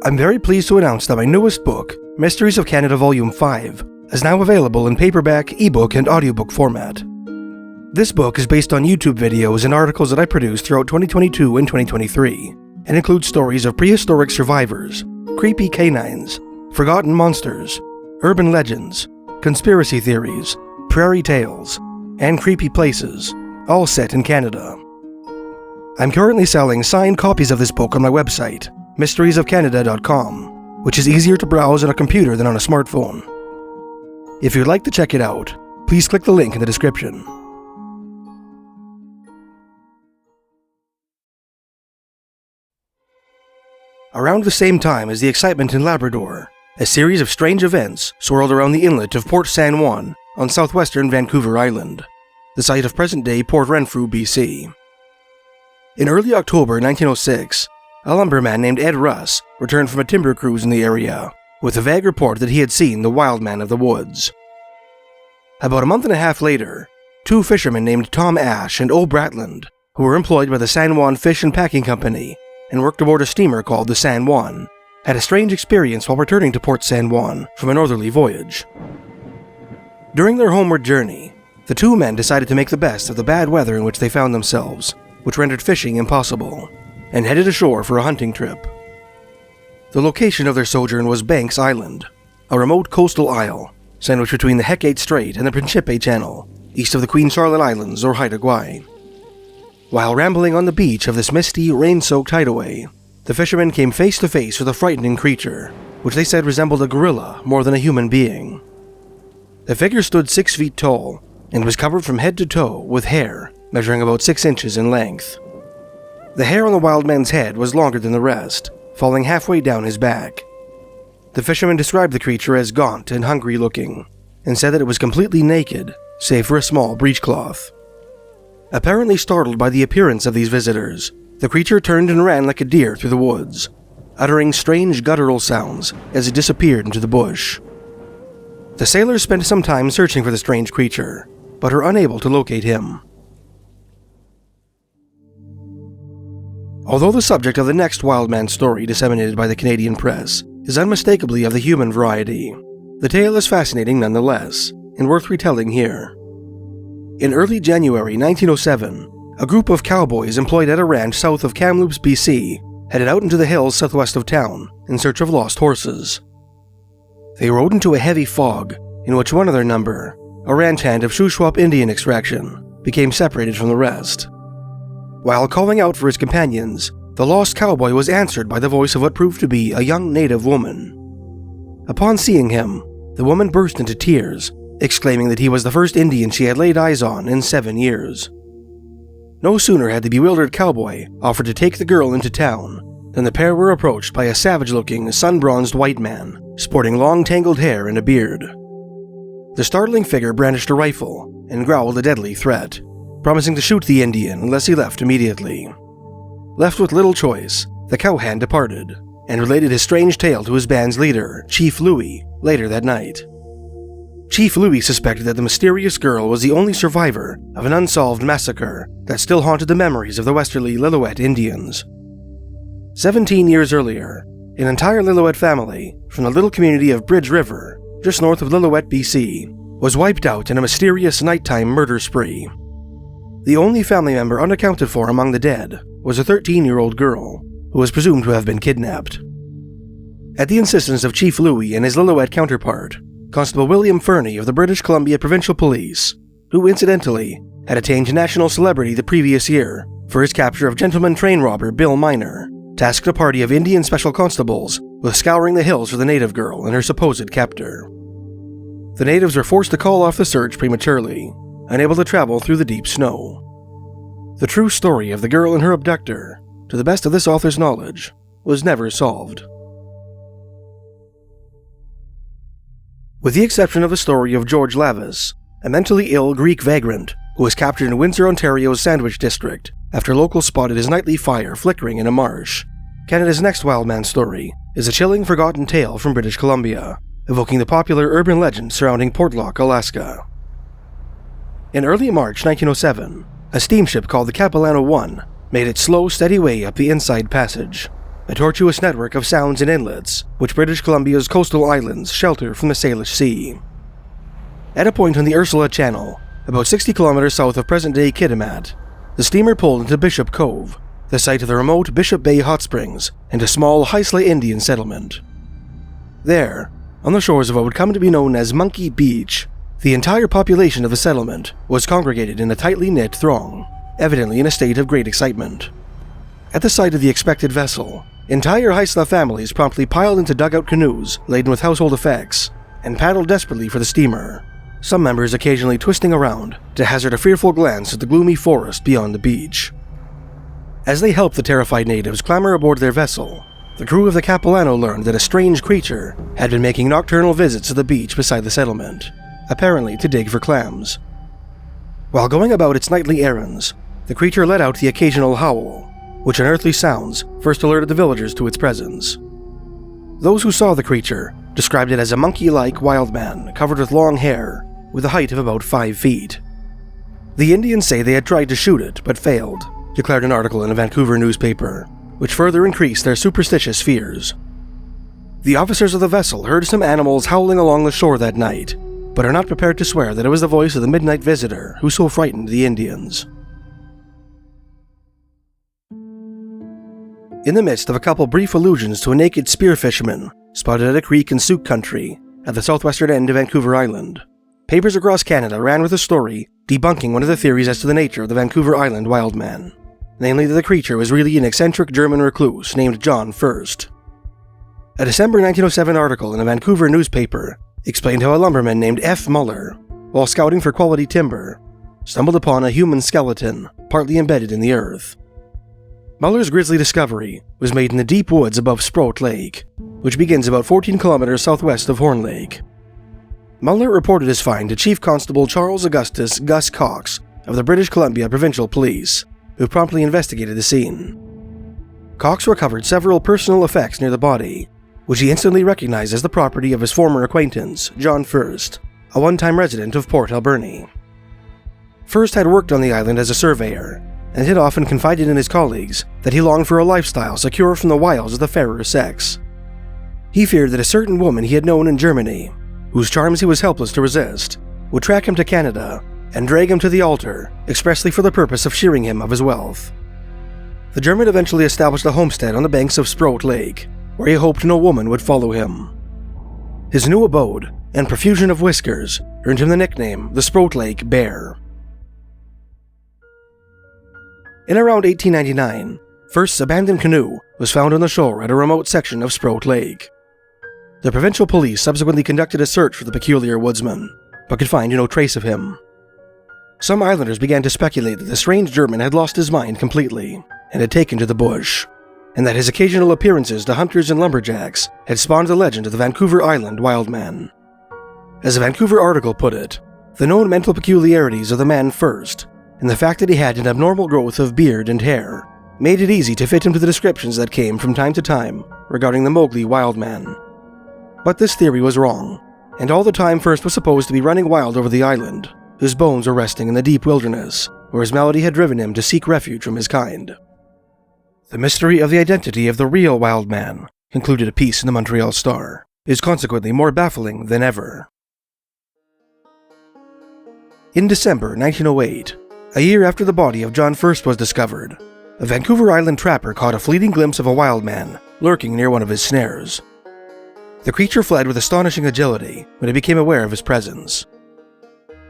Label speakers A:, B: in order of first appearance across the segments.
A: I'm very pleased to announce that my newest book, Mysteries of Canada Volume 5, is now available in paperback, ebook, and audiobook format. This book is based on YouTube videos and articles that I produced throughout 2022 and 2023, and includes stories of prehistoric survivors, creepy canines, forgotten monsters, urban legends, conspiracy theories, prairie tales, and creepy places, all set in Canada. I'm currently selling signed copies of this book on my website, mysteriesofcanada.com, which is easier to browse on a computer than on a smartphone. If you'd like to check it out, please click the link in the description. Around the same time as the excitement in Labrador, a series of strange events swirled around the inlet of Port San Juan on southwestern Vancouver Island, the site of present-day Port Renfrew, BC. In early October 1906, a lumberman named Ed Russ returned from a timber cruise in the area, with a vague report that he had seen the Wild Man of the woods. About a month and a half later, two fishermen named Tom Ash and O. Bratland, who were employed by the San Juan Fish and Packing Company and worked aboard a steamer called the San Juan, had a strange experience while returning to Port San Juan from a northerly voyage. During their homeward journey, the two men decided to make the best of the bad weather in which they found themselves, which rendered fishing impossible, and headed ashore for a hunting trip. The location of their sojourn was Banks Island, a remote coastal isle sandwiched between the Hecate Strait and the Principe Channel, east of the Queen Charlotte Islands or Haida Gwaii. While rambling on the beach of this misty, rain-soaked hideaway, the fishermen came face to face with a frightening creature, which they said resembled a gorilla more than a human being. The figure stood 6 feet tall and was covered from head to toe with hair measuring about 6 inches in length. The hair on the wild man's head was longer than the rest, falling halfway down his back. The fisherman described the creature as gaunt and hungry-looking, and said that it was completely naked, save for a small breechcloth. Apparently startled by the appearance of these visitors, the creature turned and ran like a deer through the woods, uttering strange guttural sounds as it disappeared into the bush. The sailors spent some time searching for the strange creature, but were unable to locate him. Although the subject of the next Wild Man story disseminated by the Canadian press is unmistakably of the human variety, the tale is fascinating nonetheless, and worth retelling here. In early January 1907, a group of cowboys employed at a ranch south of Kamloops, BC, headed out into the hills southwest of town in search of lost horses. They rode into a heavy fog, in which one of their number, a ranch hand of Shuswap Indian extraction, became separated from the rest. While calling out for his companions, the lost cowboy was answered by the voice of what proved to be a young native woman. Upon seeing him, the woman burst into tears, exclaiming that he was the first Indian she had laid eyes on in 7 years. No sooner had the bewildered cowboy offered to take the girl into town than the pair were approached by a savage-looking, sun-bronzed white man, sporting long tangled hair and a beard. The startling figure brandished a rifle and growled a deadly threat, promising to shoot the Indian unless he left immediately. Left with little choice, the cowhand departed, and related his strange tale to his band's leader, Chief Louis, later that night. Chief Louis suspected that the mysterious girl was the only survivor of an unsolved massacre that still haunted the memories of the westerly Lillooet Indians. 17 years earlier, an entire Lillooet family from the little community of Bridge River, just north of Lillooet, BC, was wiped out in a mysterious nighttime murder spree. The only family member unaccounted for among the dead was a 13-year-old girl, who was presumed to have been kidnapped. At the insistence of Chief Louis and his Lillooet counterpart, Constable William Fernie of the British Columbia Provincial Police, who incidentally had attained national celebrity the previous year for his capture of gentleman train robber Bill Miner, tasked a party of Indian special constables with scouring the hills for the native girl and her supposed captor. The natives were forced to call off the search prematurely, unable to travel through the deep snow. The true story of the girl and her abductor, to the best of this author's knowledge, was never solved. With the exception of the story of George Lavis, a mentally ill Greek vagrant who was captured in Windsor, Ontario's Sandwich District after locals spotted his nightly fire flickering in a marsh, Canada's next Wild Man story is a chilling forgotten tale from British Columbia, evoking the popular urban legend surrounding Portlock, Alaska. In early March 1907, a steamship called the Capilano I made its slow, steady way up the Inside Passage. a tortuous network of sounds and inlets which British Columbia's coastal islands shelter from the Salish Sea. At a point on the Ursula Channel, about 60 kilometers south of present-day Kitimat, the steamer pulled into Bishop Cove, the site of the remote Bishop Bay Hot Springs and a small Haisla Indian settlement. There, on the shores of what would come to be known as Monkey Beach, the entire population of the settlement was congregated in a tightly knit throng, evidently in a state of great excitement. At the sight of the expected vessel, entire Haisla families promptly piled into dugout canoes laden with household effects and paddled desperately for the steamer, some members occasionally twisting around to hazard a fearful glance at the gloomy forest beyond the beach. As they helped the terrified natives clamber aboard their vessel, the crew of the Capilano learned that a strange creature had been making nocturnal visits to the beach beside the settlement, apparently to dig for clams. While going about its nightly errands, the creature let out the occasional howl, which unearthly sounds first alerted the villagers to its presence. Those who saw the creature described it as a monkey-like wild man covered with long hair, with a height of about 5 feet. The Indians say they had tried to shoot it, but failed, declared an article in a Vancouver newspaper, which further increased their superstitious fears. The officers of the vessel heard some animals howling along the shore that night, but are not prepared to swear that it was the voice of the midnight visitor who so frightened the Indians. In the midst of a couple brief allusions to a naked spear fisherman spotted at a creek in Sauk Country at the southwestern end of Vancouver Island, papers across Canada ran with a story debunking one of the theories as to the nature of the Vancouver Island Wildman, namely that the creature was really an eccentric German recluse named John First. A December 1907 article in a Vancouver newspaper explained how a lumberman named F. Muller, while scouting for quality timber, stumbled upon a human skeleton partly embedded in the earth. Muller's grisly discovery was made in the deep woods above Sproat Lake, which begins about 14 kilometers southwest of Horn Lake. Muller reported his find to Chief Constable Charles Augustus Gus Cox of the British Columbia Provincial Police, who promptly investigated the scene. Cox recovered several personal effects near the body, which he instantly recognized as the property of his former acquaintance, John First, a one-time resident of Port Alberni. First had worked on the island as a surveyor, and had often confided in his colleagues that he longed for a lifestyle secure from the wiles of the fairer sex. He feared that a certain woman he had known in Germany, whose charms he was helpless to resist, would track him to Canada and drag him to the altar expressly for the purpose of shearing him of his wealth. The German eventually established a homestead on the banks of Sproat Lake, where he hoped no woman would follow him. His new abode and profusion of whiskers earned him the nickname the Sproat Lake Bear. In around 1899, First's abandoned canoe was found on the shore at a remote section of Sproat Lake. The provincial police subsequently conducted a search for the peculiar woodsman, but could find no trace of him. Some islanders began to speculate that the strange German had lost his mind completely and had taken to the bush, and that his occasional appearances to hunters and lumberjacks had spawned the legend of the Vancouver Island Wildman. As a Vancouver article put it, the known mental peculiarities of the man First, and the fact that he had an abnormal growth of beard and hair, made it easy to fit him to the descriptions that came from time to time regarding the Mowgli Wild Man. But this theory was wrong, and all the time First was supposed to be running wild over the island, whose bones were resting in the deep wilderness, where his malady had driven him to seek refuge from his kind. The mystery of the identity of the real Wild Man, concluded a piece in the Montreal Star, is consequently more baffling than ever. In December 1908, a year after the body of John First was discovered, a Vancouver Island trapper caught a fleeting glimpse of a wild man lurking near one of his snares. The creature fled with astonishing agility when he became aware of his presence.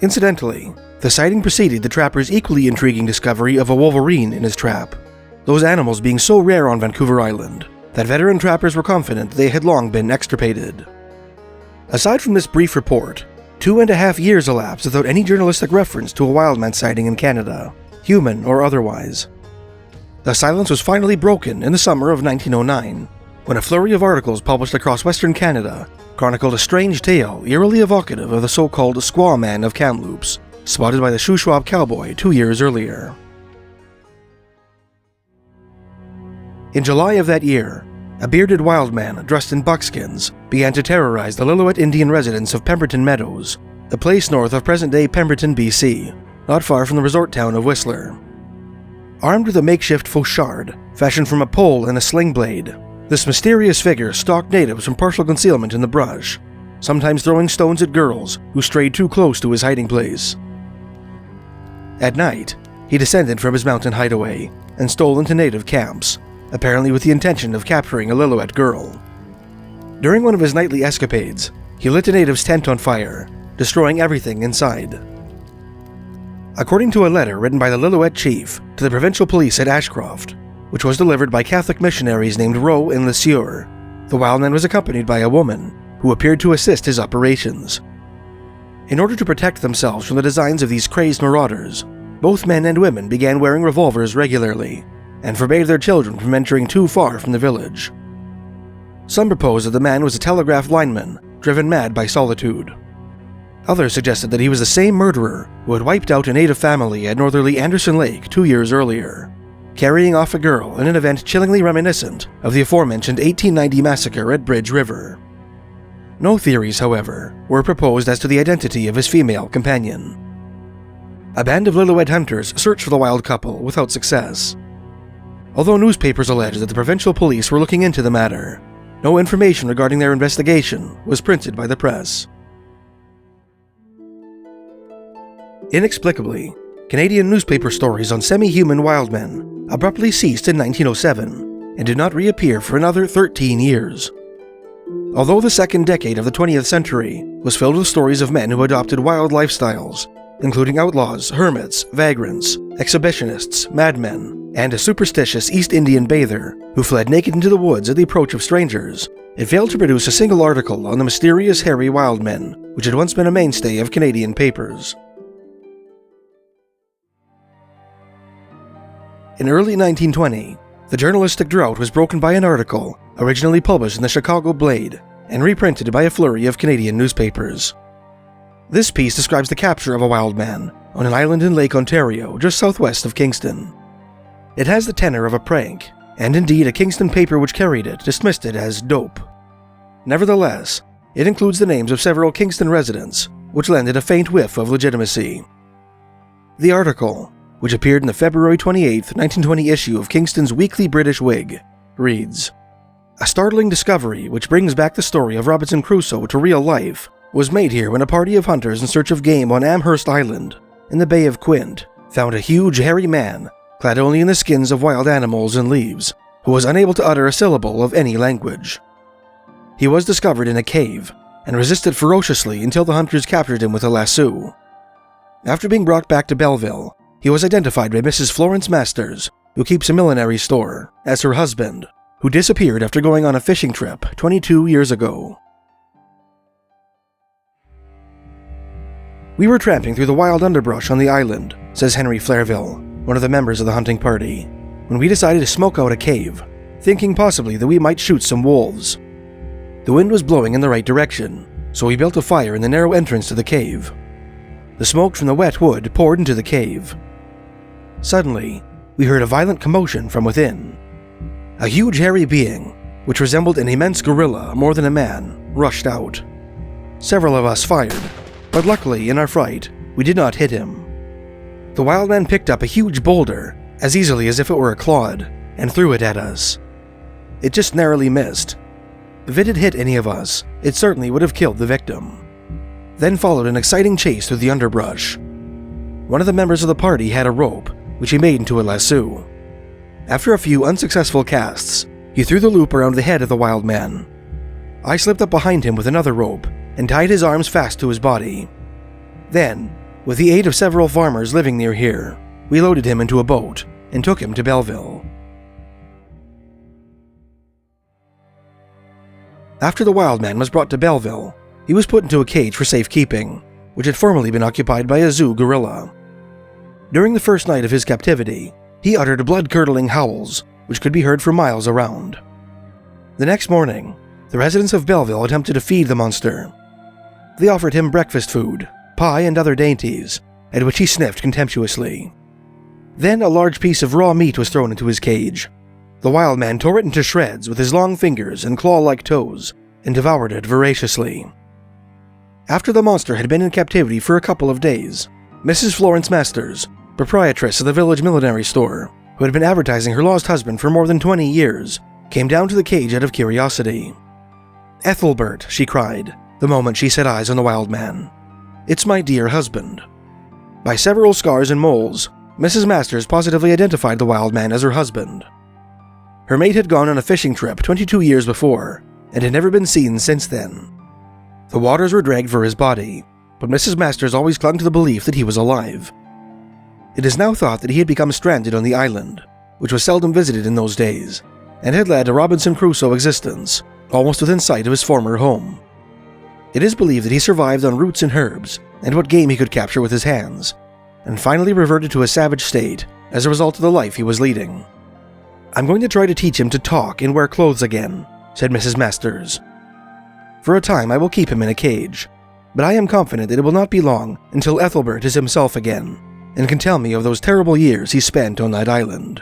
A: Incidentally, the sighting preceded the trapper's equally intriguing discovery of a wolverine in his trap, those animals being so rare on Vancouver Island that veteran trappers were confident they had long been extirpated. Aside from this brief report, 2.5 years elapsed without any journalistic reference to a wildman sighting in Canada, human or otherwise. The silence was finally broken in the summer of 1909, when a flurry of articles published across Western Canada chronicled a strange tale eerily evocative of the so-called Squaw Man of Kamloops, spotted by the Shuswap cowboy 2 years earlier. In July of that year, a bearded wild man dressed in buckskins began to terrorize the Lillooet Indian residents of Pemberton Meadows, a place north of present-day Pemberton, BC, not far from the resort town of Whistler. Armed with a makeshift fauchard fashioned from a pole and a sling blade, This mysterious figure stalked natives from partial concealment in the brush, sometimes throwing stones at girls who strayed too close to his hiding place. At night, he descended from his mountain hideaway and stole into native camps, apparently with the intention of capturing a Lillooet girl. During one of his nightly escapades, he lit a native's tent on fire, destroying everything inside. According to a letter written by the Lillooet chief to the provincial police at Ashcroft, which was delivered by Catholic missionaries named Rowe and LeSueur, the Wildman was accompanied by a woman who appeared to assist his operations. In order to protect themselves from the designs of these crazed marauders, both men and women began wearing revolvers regularly and forbade their children from venturing too far from the village. Some proposed that the man was a telegraph lineman driven mad by solitude. Others suggested that he was the same murderer who had wiped out a native family at northerly Anderson Lake 2 years earlier, carrying off a girl in an event chillingly reminiscent of the aforementioned 1890 massacre at Bridge River. No theories, however, were proposed as to the identity of his female companion. A band of Lillooet hunters searched for the wild couple without success. Although newspapers alleged that the provincial police were looking into the matter, no information regarding their investigation was printed by the press. Inexplicably, Canadian newspaper stories on semi-human wild men abruptly ceased in 1907 and did not reappear for another 13 years. Although the second decade of the 20th century was filled with stories of men who adopted wild lifestyles, including outlaws, hermits, vagrants, exhibitionists, madmen, and a superstitious East Indian bather who fled naked into the woods at the approach of strangers, it failed to produce a single article on the mysterious hairy wild men, which had once been a mainstay of Canadian papers. In early 1920, the journalistic drought was broken by an article originally published in the Chicago Blade and reprinted by a flurry of Canadian newspapers. This piece describes the capture of a wild man on an island in Lake Ontario just southwest of Kingston. It has the tenor of a prank, and indeed a Kingston paper which carried it dismissed it as dope. Nevertheless, it includes the names of several Kingston residents, which lended a faint whiff of legitimacy. The article, which appeared in the February 28, 1920 issue of Kingston's Weekly British Whig, reads, "A startling discovery which brings back the story of Robinson Crusoe to real life was made here when a party of hunters in search of game on Amherst Island, in the Bay of Quinte, found a huge hairy man, clad only in the skins of wild animals and leaves, who was unable to utter a syllable of any language. He was discovered in a cave, and resisted ferociously until the hunters captured him with a lasso. After being brought back to Belleville, he was identified by Mrs. Florence Masters, who keeps a millinery store, as her husband, who disappeared after going on a fishing trip 22 years ago." "We were tramping through the wild underbrush on the island," says Henry Flairville, one of the members of the hunting party, "when we decided to smoke out a cave, thinking possibly that we might shoot some wolves. The wind was blowing in the right direction, so we built a fire in the narrow entrance to the cave. The smoke from the wet wood poured into the cave. Suddenly, we heard a violent commotion from within. A huge hairy being, which resembled an immense gorilla more than a man, rushed out. Several of us fired, but luckily, in our fright, we did not hit him. The wild man picked up a huge boulder, as easily as if it were a clod, and threw it at us. It just narrowly missed. If it had hit any of us, it certainly would have killed the victim." Then followed an exciting chase through the underbrush. One of the members of the party had a rope, which he made into a lasso. After a few unsuccessful casts, he threw the loop around the head of the wild man. I slipped up behind him with another rope and tied his arms fast to his body. Then, with the aid of several farmers living near here, we loaded him into a boat and took him to Belleville. After the wild man was brought to Belleville, he was put into a cage for safekeeping, which had formerly been occupied by a zoo gorilla. During the first night of his captivity, he uttered blood-curdling howls, which could be heard for miles around. The next morning, the residents of Belleville attempted to feed the monster. They offered him breakfast food, pie, and other dainties, at which he sniffed contemptuously. Then a large piece of raw meat was thrown into his cage. The wild man tore it into shreds with his long fingers and claw-like toes, and devoured it voraciously. After the monster had been in captivity for a couple of days, Mrs. Florence Masters, proprietress of the village millinery store, who had been advertising her lost husband for more than 20 years, came down to the cage out of curiosity. "Ethelbert," she cried, the moment she set eyes on the wild man. "It's my dear husband." By several scars and moles, Mrs. Masters positively identified the wild man as her husband. Her mate had gone on a fishing trip 22 years before, and had never been seen since then. The waters were dragged for his body, but Mrs. Masters always clung to the belief that he was alive. It is now thought that he had become stranded on the island, which was seldom visited in those days, and had led a Robinson Crusoe existence, almost within sight of his former home. It is believed that he survived on roots and herbs, and what game he could capture with his hands, and finally reverted to a savage state as a result of the life he was leading. "I'm going to try to teach him to talk and wear clothes again," said Mrs. Masters. "For a time I will keep him in a cage, but I am confident that it will not be long until Ethelbert is himself again, and can tell me of those terrible years he spent on that island."